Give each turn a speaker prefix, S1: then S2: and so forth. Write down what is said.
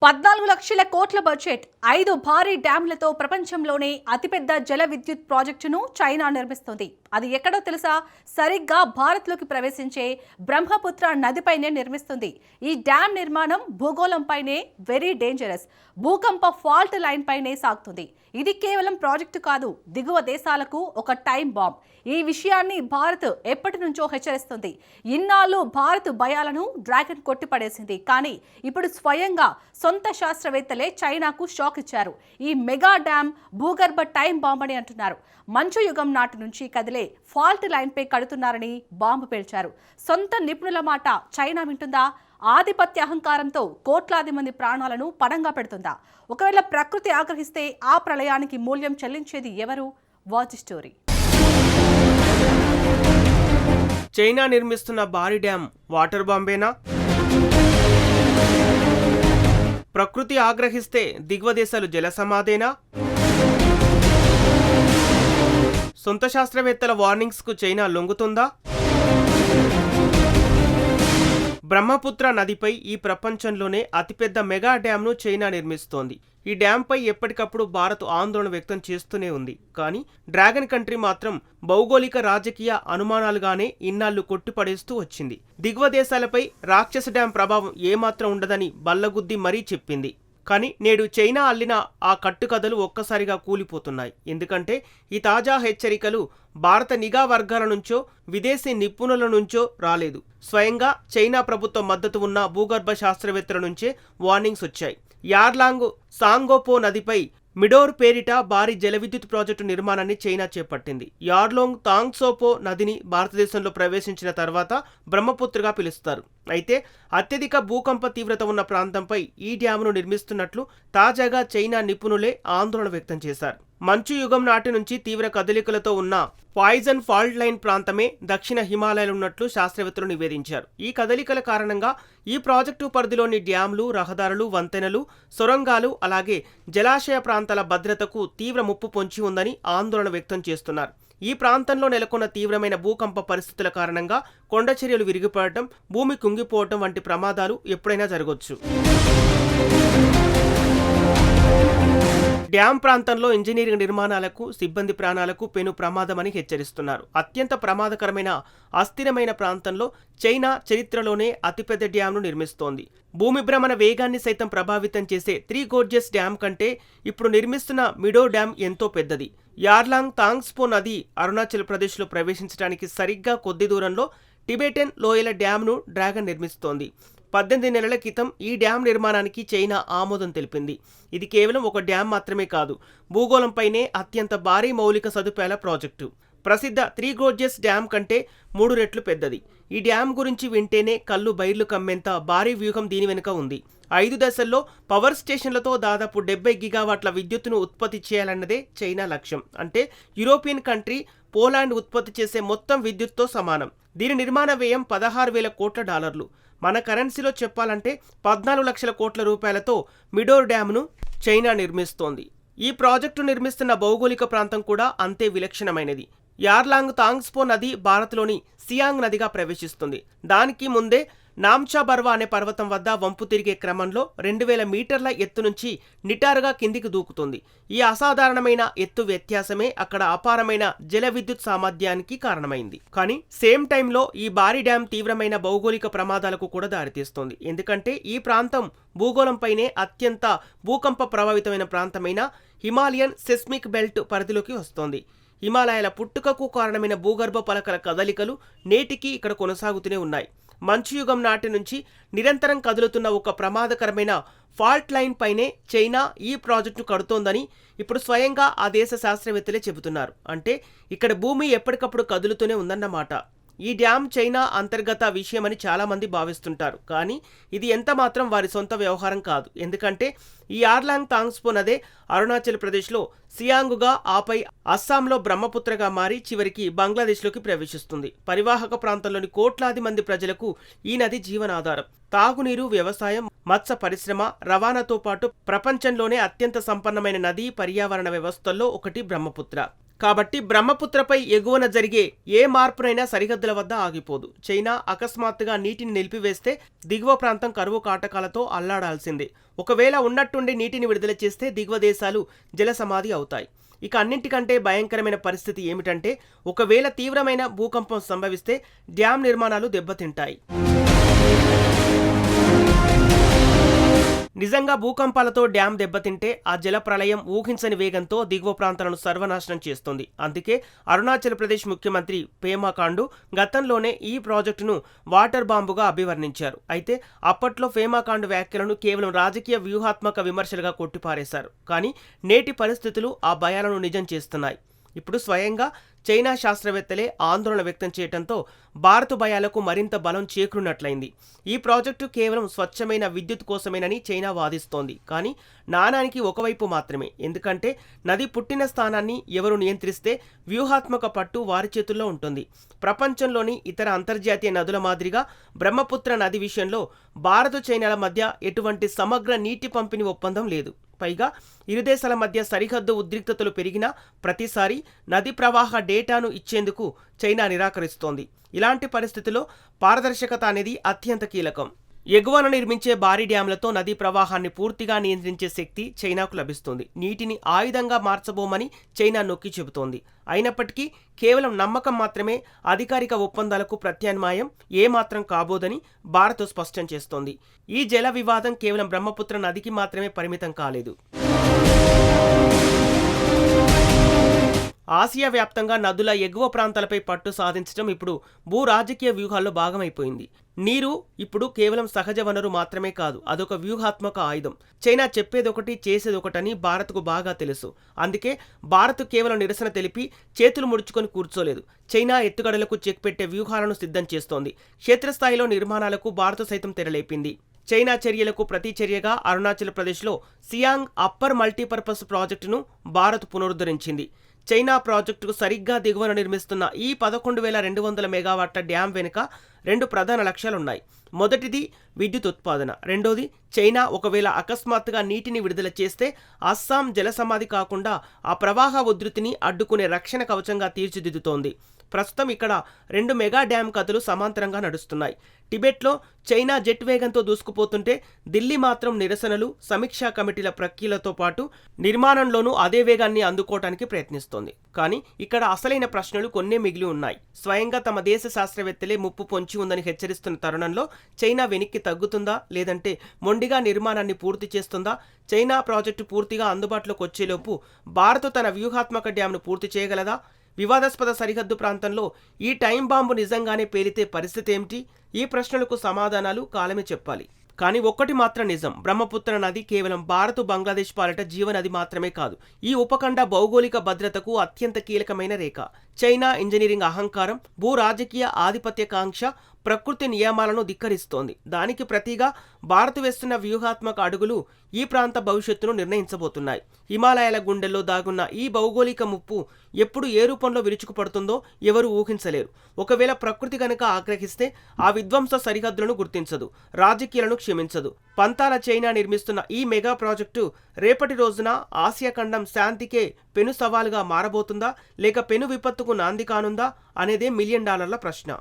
S1: 14 లక్షల కోట్ల బడ్జెట్ 5 భారీ డ్యాంలతో ప్రపంచంలోనే అతిపెద్ద జల విద్యుత్ ప్రాజెక్టును చైనా నిర్మిస్తుంది. అది ఎక్కడో తెలుసా? సరిగ్గా భారత్లోకి ప్రవేశించే బ్రహ్మపుత్ర నదిపైనే నిర్మిస్తుంది. ఈ డ్యాం నిర్మాణం భూగోళంపైనే వెరీ డేంజరస్ భూకంప ఫాల్ట్ లైన్ పైనే సాగుతుంది. ఇది కేవలం ప్రాజెక్టు కాదు, దిగువ దేశాలకు ఒక టైం బాంబ్. ఈ విషయాన్ని భారత్ ఎప్పటి నుంచో హెచ్చరిస్తుంది. ఇన్నాళ్ళు భారత్ భయాలను డ్రాగన్ కొట్టిపడేసింది. కానీ ఇప్పుడు స్వయంగా సొంత శాస్త్రవేత్తలే చైనాకు షాక్ ఇచ్చారు. ఈ మెగా డ్యామ్ భూగర్భ టైం బాంబ్ అని అంటున్నారు. మంచు యుగం నాటి నుంచి కదిలే ఫాల్ట్ లైన్ పై కడుతున్నారని బాంబు పేల్చారు. సొంత నిపుణుల మాట చైనా వింటుందా? ఆధిపత్య అహంకారంతో కోట్లాది మంది ప్రాణాలను పణంగా పెడుతుందా? ఒకవేళ ప్రకృతి ఆగ్రహిస్తే ఆ ప్రళయానికి మూల్యం చెల్లించేది ఎవరు? Watch story.
S2: చైనా నిర్మిస్తున్న భారీ డ్యాం వాటర్ బాంబేనా? ప్రకృతి ఆగ్రహిస్తే దిగువ దేశాలు జలసమాధేనా? సొంత శాస్త్రవేత్తల వార్నింగ్స్కు చైనా లొంగుతుందా? బ్రహ్మపుత్ర నదిపై ఈ ప్రపంచంలోనే అతిపెద్ద మెగా డ్యాంను చైనా నిర్మిస్తోంది. ఈ డ్యాంపై ఎప్పటికప్పుడు భారత్ ఆందోళన వ్యక్తం చేస్తూనే ఉంది. కానీ డ్రాగన్ కంట్రీ మాత్రం భౌగోళిక రాజకీయ అనుమానాలుగానే ఇన్నాళ్లు కొట్టిపడేస్తూ వచ్చింది. దిగువ దేశాలపై రాక్షస డ్యాం ప్రభావం ఏమాత్రం ఉండదని బల్లగుద్ది మరీ చెప్పింది. కానీ నేడు చైనా అల్లిన ఆ కట్టుకథలు ఒక్కసారిగా కూలిపోతున్నాయి. ఎందుకంటే ఈ తాజా హెచ్చరికలు భారత నిఘా వర్గాల నుంచో విదేశీ నిపుణుల నుంచో రాలేదు. స్వయంగా చైనా ప్రభుత్వ మద్దతు ఉన్న భూగర్భ శాస్త్రవేత్తల నుంచే వార్నింగ్స్ వచ్చాయి. యార్లాంగ్ సాంగోపో నదిపై మిడోర్ పేరిట భారీ జల విద్యుత్ ప్రాజెక్టు నిర్మాణాన్ని చైనా చేపట్టింది. యార్లోంగ్ తాంగ్సోపో నదిని భారతదేశంలో ప్రవేశించిన తర్వాత బ్రహ్మపుత్రగా పిలుస్తారు. అయితే అత్యధిక భూకంప తీవ్రత ఉన్న ప్రాంతంపై ఈ డ్యామును నిర్మిస్తున్నట్లు తాజాగా చైనా నిపుణులే ఆందోళన వ్యక్తం చేశారు. మంచు యుగం నాటి నుంచి తీవ్ర కదలికలతో ఉన్న పాయిజన్ ఫాల్ట్ లైన్ ప్రాంతమే దక్షిణ హిమాలయాలు ఉన్నట్లు శాస్త్రవేత్తలు నివేదించారు. ఈ కదలికల కారణంగా ఈ ప్రాజెక్టు పరిధిలోని డ్యాంలు, రహదారులు, వంతెనలు, సొరంగాలు అలాగే జలాశయ ప్రాంతాల భద్రతకు తీవ్ర ముప్పు పొంచి ఉందని ఆందోళన వ్యక్తం చేస్తున్నారు. ఈ ప్రాంతంలో నెలకొన్న తీవ్రమైన భూకంప పరిస్థితుల కారణంగా కొండ చర్యలు విరిగిపడటం, భూమి కుంగిపోవటం వంటి ప్రమాదాలు ఎప్పుడైనా జరగవచ్చు. డ్యాం ప్రాంతంలో ఇంజనీరింగ్ నిర్మాణాలకు, సిబ్బంది ప్రాణాలకు పెను ప్రమాదమని హెచ్చరిస్తున్నారు. అత్యంత ప్రమాదకరమైన అస్థిరమైన ప్రాంతంలో చైనా చరిత్రలోనే అతిపెద్ద డ్యాంను నిర్మిస్తోంది. భూమి భ్రమణ వేగాన్ని సైతం ప్రభావితం చేసే 3 గోర్జెస్ డ్యాం కంటే ఇప్పుడు నిర్మిస్తున్న మిడో డ్యాం ఎంతో పెద్దది. యార్లాంగ్ తాంగ్స్పో నది అరుణాచల్ ప్రదేశ్లో ప్రవేశించడానికి సరిగ్గా కొద్ది దూరంలో టిబెటన్ లోయల డ్యాంను డ్రాగన్ నిర్మిస్తోంది. 18 నెలల క్రితం ఈ డ్యాం నిర్మాణానికి చైనా ఆమోదం తెలిపింది. ఇది కేవలం ఒక డ్యాం మాత్రమే కాదు, భూగోళంపైనే అత్యంత భారీ మౌలిక సదుపాయాల ప్రాజెక్టు. ప్రసిద్ధ 3 గోర్జెస్ డ్యాం కంటే 3 రెట్లు పెద్దది. ఈ డ్యాం గురించి వింటేనే కళ్ళు బైర్లు కమ్మేంత భారీ వ్యూహం దీని వెనుక ఉంది. 5 దశల్లో పవర్ స్టేషన్లతో దాదాపు 70 గిగావాట్ల విద్యుత్తును ఉత్పత్తి చేయాలన్నదే చైనా లక్ష్యం. అంటే యూరోపియన్ కంట్రీ పోలాండ్ ఉత్పత్తి చేసే మొత్తం విద్యుత్తో సమానం. దీని నిర్మాణ వ్యయం $16,000 కోట్ల. మన కరెన్సీలో చెప్పాలంటే 14 లక్షల కోట్ల రూపాయలతో మిడోర్ డ్యామ్ను చైనా నిర్మిస్తోంది. ఈ ప్రాజెక్టు నిర్మిస్తున్న భౌగోళిక ప్రాంతం కూడా అంతే విలక్షణమైనది. యార్లాంగ్ తాంగ్స్పో నది భారత్లోని సియాంగ్ నదిగా ప్రవేశిస్తుంది. దానికి ముందే నామ్చా బర్వా అనే పర్వతం వద్ద వంపు తిరిగే క్రమంలో 2000 మీటర్ల ఎత్తు నుంచి నిటారుగా కిందికి దూకుతుంది. ఈ అసాధారణమైన ఎత్తు వ్యత్యాసమే అక్కడ అపారమైన జల విద్యుత్ సామర్థ్యానికి కారణమైంది. కానీ సేమ్ టైంలో ఈ భారీ డ్యాం తీవ్రమైన భౌగోళిక ప్రమాదాలకు కూడా దారితీస్తోంది. ఎందుకంటే ఈ ప్రాంతం భూగోళంపైనే అత్యంత భూకంప ప్రభావితమైన ప్రాంతమైన హిమాలయన్ సెస్మిక్ బెల్ట్ పరిధిలోకి వస్తోంది. హిమాలయాల పుట్టుకకు కారణమైన భూగర్భ పలకల కదలికలు నేటికి ఇక్కడ కొనసాగుతూనే ఉన్నాయి. మంచు యుగం నాటి నుంచి నిరంతరం కదులుతున్న ఒక ప్రమాదకరమైన ఫాల్ట్ లైన్ పైనే చైనా ఈ ప్రాజెక్టును కడుతోందని ఇప్పుడు స్వయంగా ఆ దేశ శాస్త్రవేత్తలే చెబుతున్నారు. అంటే ఇక్కడ భూమి ఎప్పటికప్పుడు కదులుతూనే ఉందన్నమాట. ఈ డ్యాం చైనా అంతర్గత విషయమని చాలామంది భావిస్తుంటారు. కానీ ఇది ఎంత మాత్రం వారి సొంత వ్యవహారం కాదు. ఎందుకంటే ఈ యార్లాంగ్ తాంగ్స్పో నదే అరుణాచల్ ప్రదేశ్లో సియాంగుగా, ఆపై అస్సాంలో బ్రహ్మపుత్రగా మారి చివరికి బంగ్లాదేశ్లోకి ప్రవేశిస్తుంది. పరివాహక ప్రాంతంలోని కోట్లాది మంది ప్రజలకు ఈ నది జీవనాధారం. తాగునీరు, వ్యవసాయం, మత్స్య పరిశ్రమ, రవాణాతో పాటు ప్రపంచంలోనే అత్యంత సంపన్నమైన నదీ పర్యావరణ వ్యవస్థల్లో ఒకటి బ్రహ్మపుత్ర. కాబట్టి బ్రహ్మపుత్రపై ఎగువన జరిగే ఏ మార్పునైనా సరిహద్దుల వద్ద ఆగిపోదు. చైనా అకస్మాత్తుగా నీటిని నిలిపివేస్తే దిగువ ప్రాంతం కరువు కాటకాలతో అల్లాడాల్సిందే. ఒకవేళ ఉన్నట్టుండి నీటిని విడుదల చేస్తే దిగువ దేశాలు జలసమాధి అవుతాయి. ఇక అన్నింటికంటే భయంకరమైన పరిస్థితి ఏమిటంటే, ఒకవేళ తీవ్రమైన భూకంపం సంభవిస్తే డ్యాం నిర్మాణాలు దెబ్బతింటాయి. నిజంగా భూకంపాలతో డ్యాం దెబ్బతింటే ఆ జల ప్రళయం ఊహించని వేగంతో దిగువ ప్రాంతాలను సర్వనాశనం చేస్తుంది. అందుకే అరుణాచల్ ప్రదేశ్ ముఖ్యమంత్రి పేమా ఖండు గతంలోనే ఈ ప్రాజెక్టును వాటర్ బాంబుగా అభివర్ణించారు. అయితే అప్పట్లో పేమా ఖండు వ్యాఖ్యలను కేవలం రాజకీయ వ్యూహాత్మక విమర్శలుగా కొట్టిపారేశారు. కానీ నేటి పరిస్థితులు ఆ భయాలను నిజం చేస్తున్నాయి. ఇప్పుడు స్వయంగా చైనా శాస్త్రవేత్తలే ఆందోళన వ్యక్తం చేయడంతో భారత భయాలకు మరింత బలం చేకూరినట్లయింది. ఈ ప్రాజెక్టు కేవలం స్వచ్ఛమైన విద్యుత్ కోసమేనని చైనా వాదిస్తోంది. కానీ నాణానికి ఒకవైపు మాత్రమే. ఎందుకంటే నది పుట్టిన స్థానాన్ని ఎవరు నియంత్రిస్తే వ్యూహాత్మక పట్టు వారి చేతుల్లో ఉంటుంది. ప్రపంచంలోని ఇతర అంతర్జాతీయ నదుల మాదిరిగా బ్రహ్మపుత్ర నది విషయంలో భారత చైనాల మధ్య ఎటువంటి సమగ్ర నీటి పంపిణీ ఒప్పందం లేదు. పైగా ఇరు దేశాల మధ్య సరిహద్దు ఉద్రిక్తతలు పెరిగినా ప్రతిసారి నది ప్రవాహ డేటాను ఇచ్చేందుకు చైనా నిరాకరిస్తోంది. ఇలాంటి పరిస్థితుల్లో పారదర్శకత అనేది అత్యంత కీలకం. ఎగువన నిర్మించే భారీ డ్యాంలతో నదీ ప్రవాహాన్ని పూర్తిగా నియంత్రించే శక్తి చైనాకు లభిస్తుంది. నీటిని ఆయుధంగా మార్చబోమని చైనా నొక్కి చెబుతోంది. అయినప్పటికీ కేవలం నమ్మకం మాత్రమే అధికారిక ఒప్పందాలకు ప్రత్యామ్నాయం ఏమాత్రం కాబోదని భారత్ స్పష్టం చేస్తోంది. ఈ జల వివాదం కేవలం బ్రహ్మపుత్ర నదికి మాత్రమే పరిమితం కాలేదు. ఆసియా వ్యాప్తంగా నదుల ఎగువ ప్రాంతాలపై పట్టు సాధించడం ఇప్పుడు భూ రాజకీయ వ్యూహాల్లో భాగమైపోయింది. నీరు ఇప్పుడు కేవలం సహజ వనరు మాత్రమే కాదు, అదొక వ్యూహాత్మక ఆయుధం. చైనా చెప్పేదొకటి చేసేదొకటని భారత్కు బాగా తెలుసు. అందుకే భారత్ కేవలం నిరసన తెలిపి చేతులు ముడుచుకొని కూర్చోలేదు. చైనా ఎత్తుగడలకు చెక్ పెట్టే వ్యూహాలను సిద్ధం చేస్తోంది. క్షేత్రస్థాయిలో నిర్మాణాలకు భారత్ సైతం తెరలేపింది. చైనా చర్యలకు ప్రతి చర్యగా అరుణాచల్ ప్రదేశ్లో సియాంగ్ అప్పర్ మల్టీపర్పస్ ప్రాజెక్టును భారత్ పునరుద్ధరించింది. చైనా ప్రాజెక్టుకు సరిగ్గా దిగువన నిర్మిస్తున్న ఈ 11,200 మెగావాట్ల డ్యాం వెనుక 2 ప్రధాన లక్ష్యాలున్నాయి. మొదటిది విద్యుత్ ఉత్పాదన. రెండోది, చైనా ఒకవేళ అకస్మాత్తుగా నీటిని విడుదల చేస్తే అస్సాం జలసమాధి కాకుండా ఆ ప్రవాహ ఉధృతిని అడ్డుకునే రక్షణ కవచంగా తీర్చిదిద్దుతోంది. ప్రస్తుతం ఇక్కడ 2 మెగా డ్యాం కథలు సమాంతరంగా నడుస్తున్నాయి. టిబెట్లో చైనా జెట్ వేగంతో దూసుకుపోతుంటే ఢిల్లీ మాత్రం నిరసనలు, సమీక్షా కమిటీల ప్రక్రియలతో పాటు నిర్మాణంలోనూ అదే వేగాన్ని అందుకోవడానికి ప్రయత్నిస్తోంది. కానీ ఇక్కడ అసలైన ప్రశ్నలు కొన్నే మిగిలి ఉన్నాయి. స్వయంగా తమ దేశ శాస్త్రవేత్తలే ముప్పు పొంచి ఉందని హెచ్చరిస్తున్న తరుణంలో చైనా వెనక్కి తగ్గుతుందా, లేదంటే మొండిగా నిర్మాణాన్ని పూర్తి చేస్తుందా? చైనా ప్రాజెక్టు పూర్తిగా అందుబాటులోకి వచ్చేలోపు భారత్ తన వ్యూహాత్మక డ్యాంను పూర్తి చేయగలదా? వివాదాస్పద సరిహద్దు ప్రాంతంలో ఈ టైం బాంబు నిజంగానే పేలితే పరిస్థితి ఏమిటి? ఈ ప్రశ్నలకు సమాధానాలు కాలమే చెప్పాలి. కానీ ఒక్కటి మాత్రం నిజం, బ్రహ్మపుత్ర నది కేవలం భారత్ బంగ్లాదేశ్ పాలిట జీవనది మాత్రమే కాదు, ఈ ఉపఖండ భౌగోళిక భద్రతకు అత్యంత కీలకమైన రేఖ. చైనా ఇంజనీరింగ్ అహంకారం, భూ రాజకీయ ఆధిపత్యకాంక్ష ప్రకృతి నియమాలను ధిక్కరిస్తోంది. దానికి ప్రతిగా భారత్ వేస్తున్న వ్యూహాత్మక అడుగులు ఈ ప్రాంత భవిష్యత్తును నిర్ణయించబోతున్నాయి. హిమాలయాల గుండెల్లో దాగున్న ఈ భౌగోళిక ముప్పు ఎప్పుడు ఏ రూపంలో విరుచుకుపడుతుందో ఎవరు ఊహించలేరు. ఒకవేళ ప్రకృతి కనుక ఆగ్రహిస్తే ఆ విధ్వంస సరిహద్దులను గుర్తించదు, రాజకీయాలను క్షమించదు. పంతాల చైనా నిర్మిస్తున్న ఈ మెగా ప్రాజెక్టు రేపటి రోజున ఆసియా ఖండం శాంతికే పెను సవాలుగా మారబోతుందా, లేక పెను విపత్తుకు నాంది కానుందా అనేదే $1,000,000 ప్రశ్న.